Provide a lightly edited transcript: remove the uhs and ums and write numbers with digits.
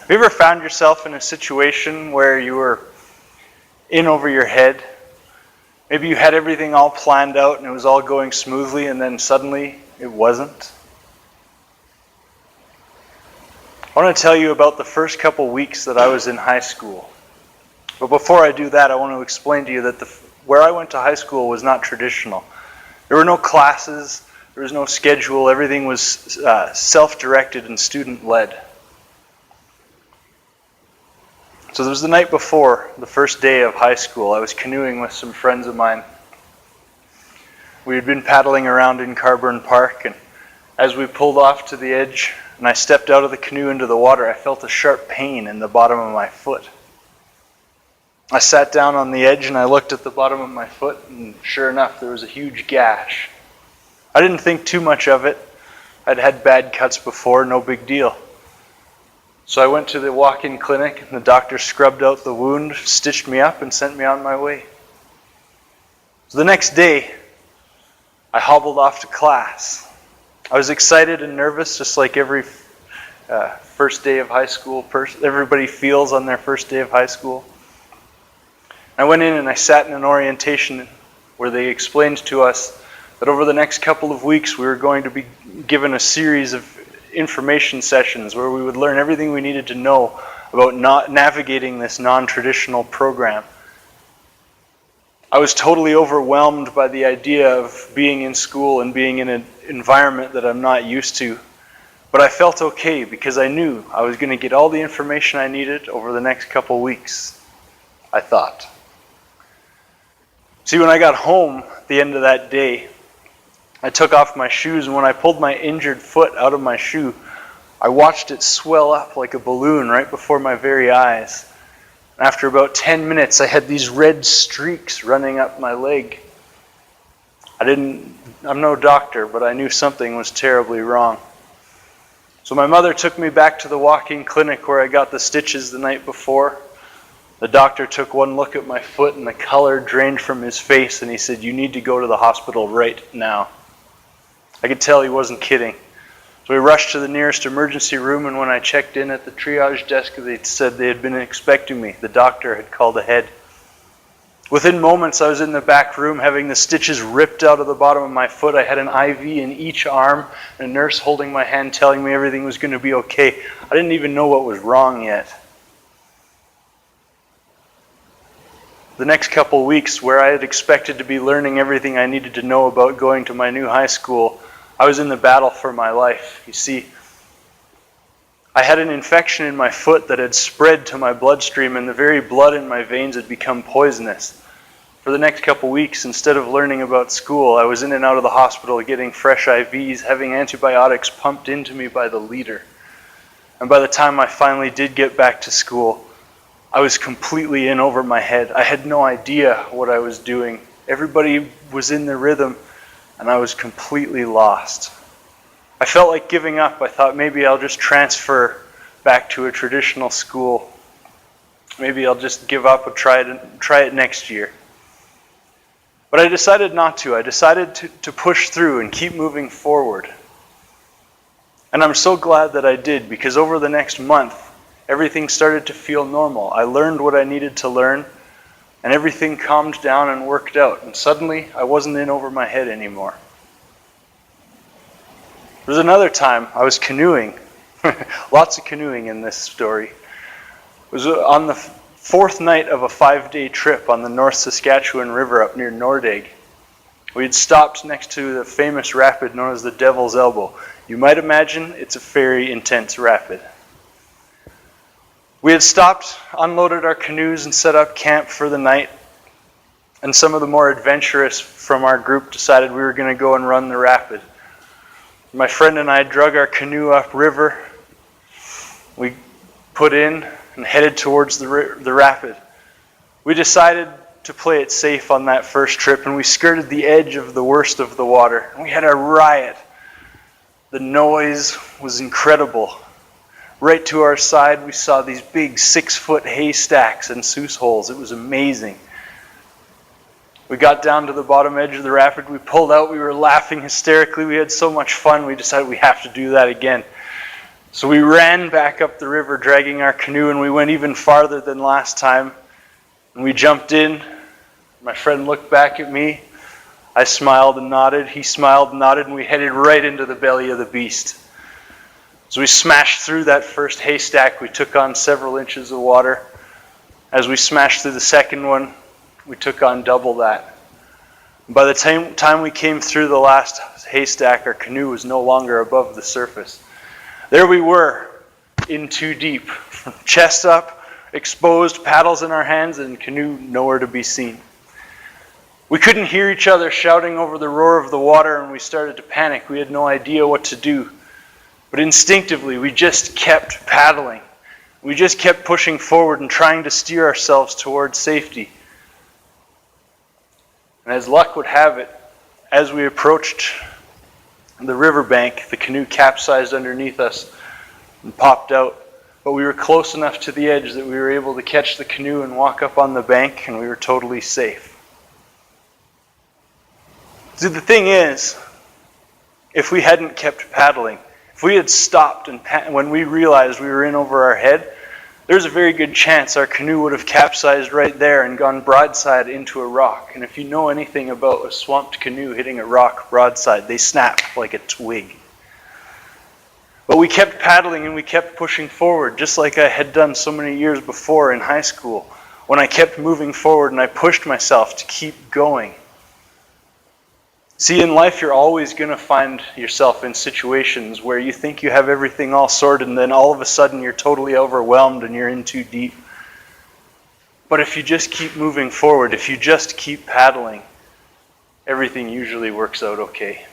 Have you ever found yourself in a situation where you were in over your head? Maybe you had everything all planned out and it was all going smoothly, and then suddenly it wasn't? I want to tell you about the first couple weeks that I was in high school. But before I do that, I want to explain to you that where I went to high school was not traditional. There were no classes, there was no schedule, everything was self-directed and student-led. So it was the night before the first day of high school. I was canoeing with some friends of mine. We had been paddling around in Carburn Park, and as we pulled off to the edge and I stepped out of the canoe into the water, I felt a sharp pain in the bottom of my foot. I sat down on the edge and I looked at the bottom of my foot, and sure enough, there was a huge gash. I didn't think too much of it. I'd had bad cuts before, no big deal. So I went to the walk-in clinic, and the doctor scrubbed out the wound, stitched me up, and sent me on my way. So the next day, I hobbled off to class. I was excited and nervous, just like every first day of high school everybody feels on their first day of high school. I went in and I sat in an orientation where they explained to us that over the next couple of weeks we were going to be given a series of information sessions where we would learn everything we needed to know about navigating this non-traditional program. I was totally overwhelmed by the idea of being in school and being in an environment that I'm not used to. But I felt okay because I knew I was going to get all the information I needed over the next couple weeks, I thought. See, when I got home at the end of that day, I took off my shoes, and when I pulled my injured foot out of my shoe, I watched it swell up like a balloon right before my very eyes. After about 10 minutes, I had these red streaks running up my leg. I'm no doctor, but I knew something was terribly wrong. So my mother took me back to the walk-in clinic where I got the stitches the night before. The doctor took one look at my foot, and the color drained from his face, and he said, "You need to go to the hospital right now." I could tell he wasn't kidding. So we rushed to the nearest emergency room, and when I checked in at the triage desk, they said they had been expecting me. The doctor had called ahead. Within moments, I was in the back room having the stitches ripped out of the bottom of my foot. I had an IV in each arm, and a nurse holding my hand telling me everything was going to be okay. I didn't even know what was wrong yet. The next couple of weeks, where I had expected to be learning everything I needed to know about going to my new high school, I was in the battle for my life. You see, I had an infection in my foot that had spread to my bloodstream, and the very blood in my veins had become poisonous. For the next couple weeks, instead of learning about school, I was in and out of the hospital getting fresh IVs, having antibiotics pumped into me by the liter. And by the time I finally did get back to school, I was completely in over my head. I had no idea what I was doing. Everybody was in the rhythm, and I was completely lost. I felt like giving up. I thought maybe I'll just transfer back to a traditional school. Maybe I'll just give up and try it next year. But I decided not to. I decided to push through and keep moving forward. And I'm so glad that I did, because over the next month, everything started to feel normal. I learned what I needed to learn, and everything calmed down and worked out. And suddenly, I wasn't in over my head anymore. There was another time I was canoeing. Lots of canoeing in this story. It was on the fourth night of a 5-day trip on the North Saskatchewan River up near Nordegg. We had stopped next to the famous rapid known as the Devil's Elbow. You might imagine it's a very intense rapid. We had stopped, unloaded our canoes, and set up camp for the night. And some of the more adventurous from our group decided we were going to go and run the rapid. My friend and I drug our canoe upriver. We put in and headed towards the rapid. We decided to play it safe on that first trip, and we skirted the edge of the worst of the water. And we had a riot. The noise was incredible. Right to our side, we saw these big 6-foot haystacks and sluice holes. It was amazing. We got down to the bottom edge of the rapid. We pulled out. We were laughing hysterically. We had so much fun. We decided we have to do that again. So we ran back up the river dragging our canoe, and we went even farther than last time. And we jumped in. My friend looked back at me. I smiled and nodded. He smiled and nodded, and we headed right into the belly of the beast. As we smashed through that first haystack, we took on several inches of water. As we smashed through the second one, we took on double that. By the time we came through the last haystack, our canoe was no longer above the surface. There we were, in too deep, chest up, exposed, paddles in our hands, and canoe nowhere to be seen. We couldn't hear each other shouting over the roar of the water, and we started to panic. We had no idea what to do. But instinctively, we just kept paddling. We just kept pushing forward and trying to steer ourselves towards safety. And as luck would have it, as we approached the riverbank, the canoe capsized underneath us and popped out. But we were close enough to the edge that we were able to catch the canoe and walk up on the bank, and we were totally safe. See, the thing is, if we hadn't kept paddling, if we had stopped and when we realized we were in over our head, there's a very good chance our canoe would have capsized right there and gone broadside into a rock. And if you know anything about a swamped canoe hitting a rock broadside, they snap like a twig. But we kept paddling and we kept pushing forward, just like I had done so many years before in high school, when I kept moving forward and I pushed myself to keep going. See, in life, you're always going to find yourself in situations where you think you have everything all sorted, and then all of a sudden you're totally overwhelmed and you're in too deep. But if you just keep moving forward, if you just keep paddling, everything usually works out okay.